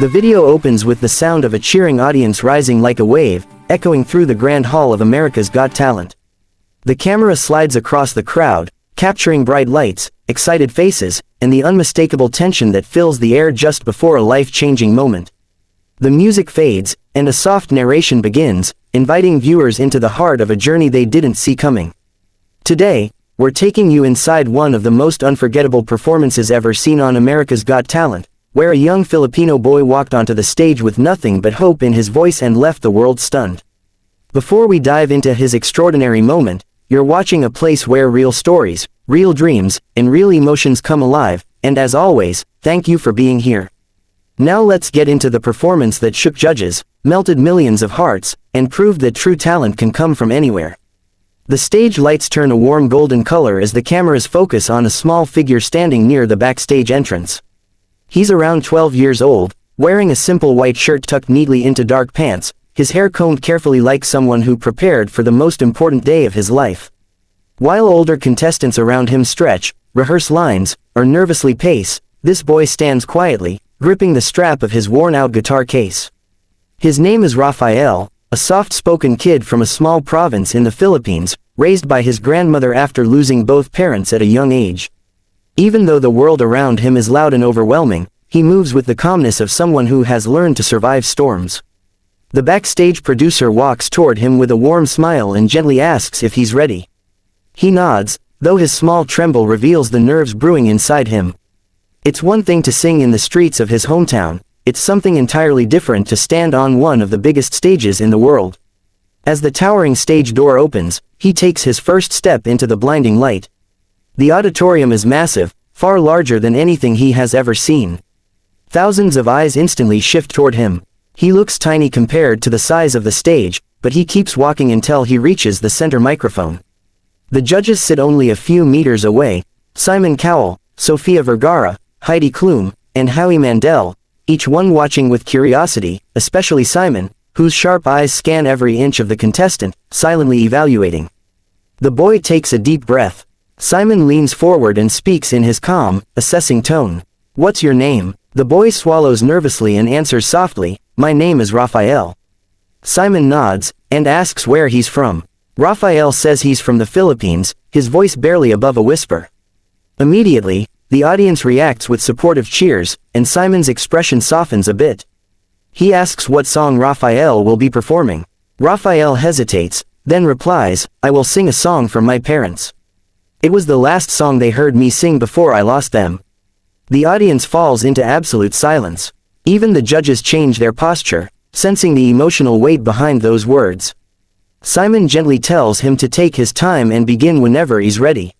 The video opens with the sound of a cheering audience rising like a wave, echoing through the Grand Hall of America's Got Talent. The camera slides across the crowd, capturing bright lights, excited faces, and the unmistakable tension that fills the air just before a life-changing moment. The music fades, and a soft narration begins, inviting viewers into the heart of a journey they didn't see coming. Today, we're taking you inside one of the most unforgettable performances ever seen on America's Got Talent, where a young Filipino boy walked onto the stage with nothing but hope in his voice and left the world stunned. Before we dive into his extraordinary moment, you're watching a place where real stories, real dreams, and real emotions come alive, and as always, thank you for being here. Now let's get into the performance that shook judges, melted millions of hearts, and proved that true talent can come from anywhere. The stage lights turn a warm golden color as the cameras focus on a small figure standing near the backstage entrance. He's around 12 years old, wearing a simple white shirt tucked neatly into dark pants, his hair combed carefully like someone who prepared for the most important day of his life. While older contestants around him stretch, rehearse lines, or nervously pace, this boy stands quietly, gripping the strap of his worn-out guitar case. His name is Rafael, a soft-spoken kid from a small province in the Philippines, raised by his grandmother after losing both parents at a young age. Even though the world around him is loud and overwhelming, he moves with the calmness of someone who has learned to survive storms. The backstage producer walks toward him with a warm smile and gently asks if he's ready. He nods, though his small tremble reveals the nerves brewing inside him. It's one thing to sing in the streets of his hometown, it's something entirely different to stand on one of the biggest stages in the world. As the towering stage door opens, he takes his first step into the blinding light. The auditorium is massive, far larger than anything he has ever seen. Thousands of eyes instantly shift toward him. He looks tiny compared to the size of the stage, but he keeps walking until he reaches the center microphone. The judges sit only a few meters away: Simon Cowell, Sofia Vergara, Heidi Klum, and Howie Mandel, each one watching with curiosity, especially Simon, whose sharp eyes scan every inch of the contestant, silently evaluating. The boy takes a deep breath. Simon leans forward and speaks in his calm, assessing tone. "What's your name?" The boy swallows nervously and answers softly, "My name is Rafael." Simon nods, and asks where he's from. Rafael says he's from the Philippines, his voice barely above a whisper. Immediately, the audience reacts with supportive cheers, and Simon's expression softens a bit. He asks what song Rafael will be performing. Rafael hesitates, then replies, "I will sing a song for my parents. It was the last song they heard me sing before I lost them." The audience falls into absolute silence. Even the judges change their posture, sensing the emotional weight behind those words. Simon gently tells him to take his time and begin whenever he's ready.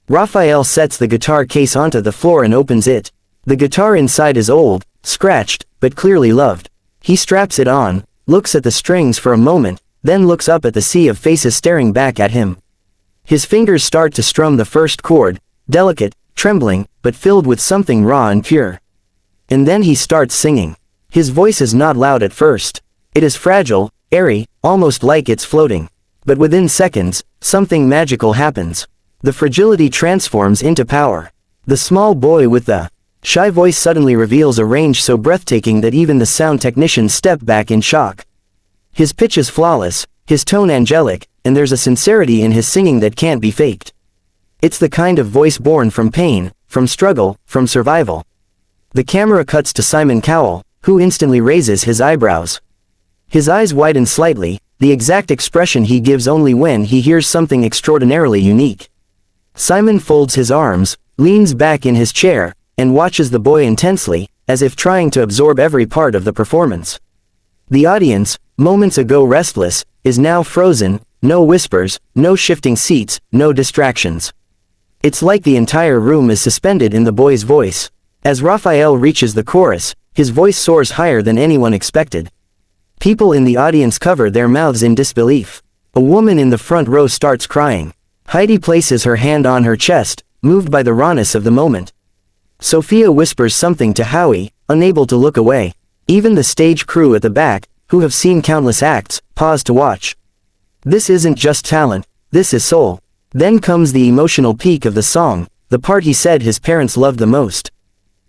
Rafael sets the guitar case onto the floor and opens it. The guitar inside is old, scratched, but clearly loved. He straps it on, looks at the strings for a moment, then looks up at the sea of faces staring back at him. His fingers start to strum the first chord, delicate, trembling, but filled with something raw and pure. And then he starts singing. His voice is not loud at first. It is fragile, airy, almost like it's floating. But within seconds, something magical happens. The fragility transforms into power. The small boy with the shy voice suddenly reveals a range so breathtaking that even the sound technicians step back in shock. His pitch is flawless, his tone angelic, and there's a sincerity in his singing that can't be faked. It's the kind of voice born from pain, from struggle, from survival. The camera cuts to Simon Cowell, who instantly raises his eyebrows. His eyes widen slightly, the exact expression he gives only when he hears something extraordinarily unique. Simon folds his arms, leans back in his chair, and watches the boy intensely, as if trying to absorb every part of the performance. The audience, moments ago restless, is now frozen, no whispers, no shifting seats, no distractions. It's like the entire room is suspended in the boy's voice. As Rafael reaches the chorus, his voice soars higher than anyone expected. People in the audience cover their mouths in disbelief. A woman in the front row starts crying. Heidi places her hand on her chest, moved by the rawness of the moment. Sophia whispers something to Howie, unable to look away. Even the stage crew at the back, who have seen countless acts, pause to watch. This isn't just talent, this is soul. Then comes the emotional peak of the song, the part he said his parents loved the most.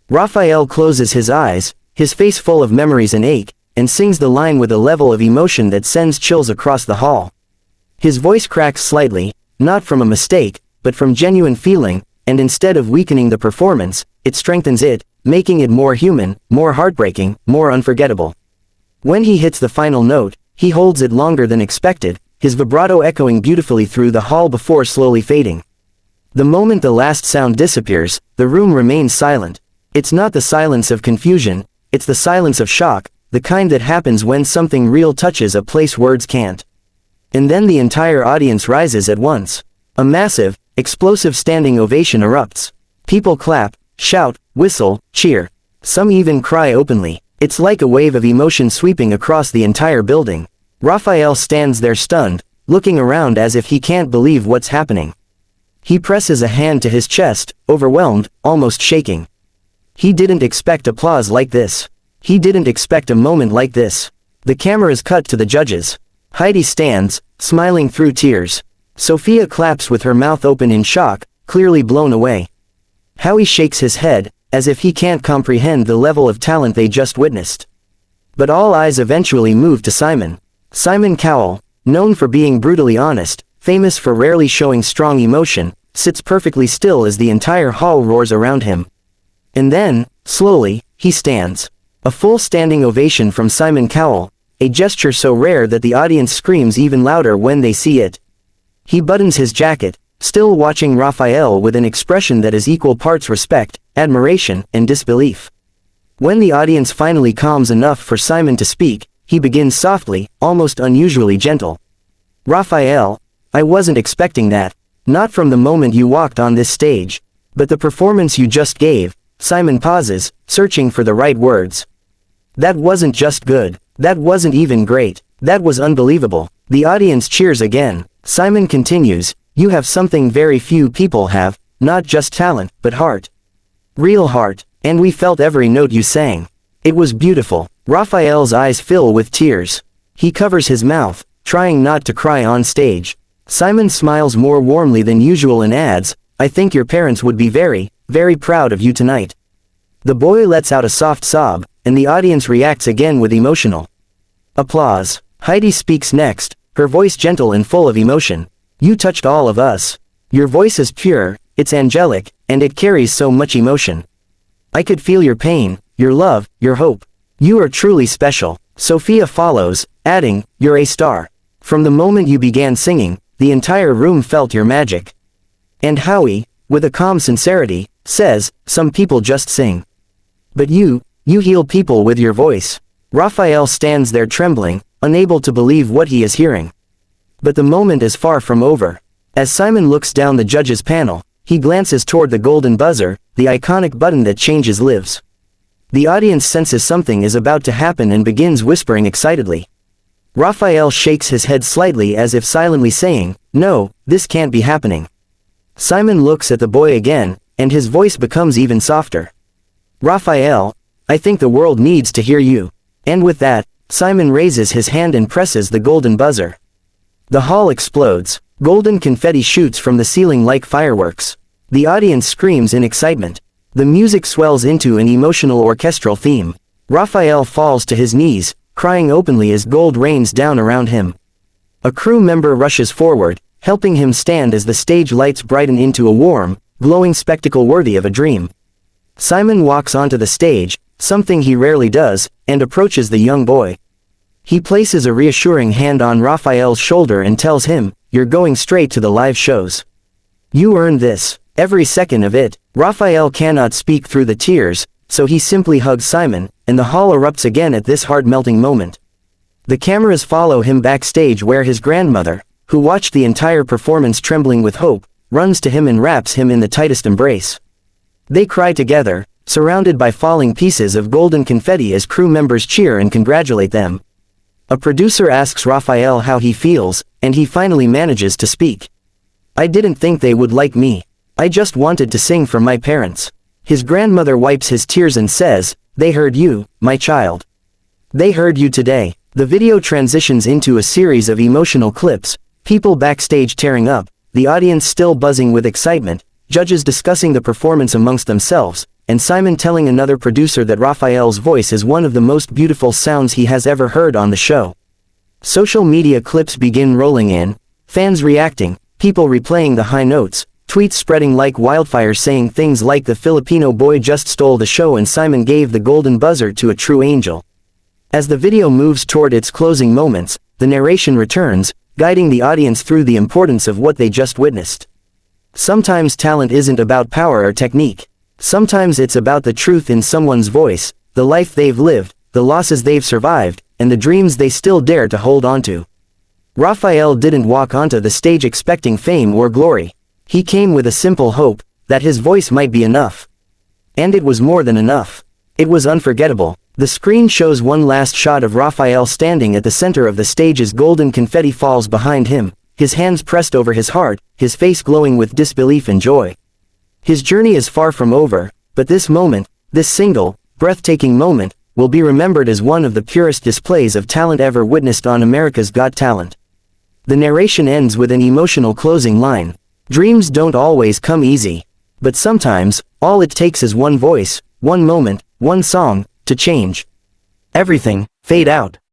Rafael closes his eyes, his face full of memories and ache, and sings the line with a level of emotion that sends chills across the hall. His voice cracks slightly, not from a mistake, but from genuine feeling, and instead of weakening the performance, it strengthens it, making it more human, more heartbreaking, more unforgettable. When he hits the final note, he holds it longer than expected, his vibrato echoing beautifully through the hall before slowly fading. The moment the last sound disappears, the room remains silent. It's not the silence of confusion, it's the silence of shock, the kind that happens when something real touches a place words can't. And then the entire audience rises at once. A massive, explosive standing ovation erupts. People clap, shout, whistle, cheer. Some even cry openly. It's like a wave of emotion sweeping across the entire building. Rafael stands there stunned, looking around as if he can't believe what's happening. He presses a hand to his chest, overwhelmed, almost shaking. He didn't expect applause like this. He didn't expect a moment like this. The cameras cut to the judges. Heidi stands, smiling through tears. Sophia claps with her mouth open in shock, clearly blown away. Howie shakes his head, as if he can't comprehend the level of talent they just witnessed. But all eyes eventually move to Simon. Simon Cowell, known for being brutally honest, famous for rarely showing strong emotion, sits perfectly still as the entire hall roars around him. And then, slowly, he stands. A full standing ovation from Simon Cowell, a gesture so rare that the audience screams even louder when they see it. He buttons his jacket, still watching Rafael with an expression that is equal parts respect, admiration, and disbelief. When the audience finally calms enough for Simon to speak, he begins softly, almost unusually gentle. Rafael, I wasn't expecting that. Not from the moment you walked on this stage. But the performance you just gave. Simon pauses, searching for the right words. That wasn't just good. That wasn't even great. That was unbelievable. The audience cheers again. Simon continues, you have something very few people have, not just talent, but heart. Real heart, and we felt every note you sang. It was beautiful. Rafael's eyes fill with tears. He covers his mouth, trying not to cry on stage. Simon smiles more warmly than usual and adds, I think your parents would be very, very proud of you tonight. The boy lets out a soft sob, and the audience reacts again with emotional applause. Heidi speaks next, her voice gentle and full of emotion. You touched all of us. Your voice is pure, it's angelic, and it carries so much emotion. I could feel your pain, your love, your hope. You are truly special. Sophia follows, adding, you're a star. From the moment you began singing, the entire room felt your magic. And Howie, with a calm sincerity, says, some people just sing. But you heal people with your voice. Rafael stands there trembling, unable to believe what he is hearing. But the moment is far from over. As Simon looks down the judges' panel, he glances toward the golden buzzer, the iconic button that changes lives. The audience senses something is about to happen and begins whispering excitedly. Rafael shakes his head slightly as if silently saying, no, this can't be happening. Simon looks at the boy again, and his voice becomes even softer. Rafael, I think the world needs to hear you. And with that, Simon raises his hand and presses the golden buzzer. The hall explodes. Golden confetti shoots from the ceiling like fireworks. The audience screams in excitement. The music swells into an emotional orchestral theme. Rafael falls to his knees, crying openly as gold rains down around him. A crew member rushes forward, helping him stand as the stage lights brighten into a warm, glowing spectacle worthy of a dream. Simon walks onto the stage, something he rarely does, and approaches the young boy. He places a reassuring hand on Rafael's shoulder and tells him, you're going straight to the live shows. You earned this, every second of it. Rafael cannot speak through the tears, so he simply hugs Simon, and the hall erupts again at this heart-melting moment. The cameras follow him backstage where his grandmother, who watched the entire performance trembling with hope, runs to him and wraps him in the tightest embrace. They cry together, surrounded by falling pieces of golden confetti as crew members cheer and congratulate them. A producer asks Rafael how he feels, and he finally manages to speak. I didn't think they would like me. I just wanted to sing for my parents. His grandmother wipes his tears and says, they heard you, my child. They heard you today. The video transitions into a series of emotional clips, people backstage tearing up, the audience still buzzing with excitement, judges discussing the performance amongst themselves, and Simon telling another producer that Rafael's voice is one of the most beautiful sounds he has ever heard on the show. Social media clips begin rolling in, fans reacting, people replaying the high notes, tweets spreading like wildfire saying things like the Filipino boy just stole the show and Simon gave the golden buzzer to a true angel. As the video moves toward its closing moments, the narration returns, guiding the audience through the importance of what they just witnessed. Sometimes talent isn't about power or technique. Sometimes it's about the truth in someone's voice, the life they've lived, the losses they've survived, and the dreams they still dare to hold onto. Rafael didn't walk onto the stage expecting fame or glory. He came with a simple hope, that his voice might be enough. And it was more than enough. It was unforgettable. The screen shows one last shot of Rafael standing at the center of the stage as golden confetti falls behind him, his hands pressed over his heart, his face glowing with disbelief and joy. His journey is far from over, but this moment, this single, breathtaking moment, will be remembered as one of the purest displays of talent ever witnessed on America's Got Talent. The narration ends with an emotional closing line. Dreams don't always come easy. But sometimes, all it takes is one voice, one moment, one song, to change everything. Fade out.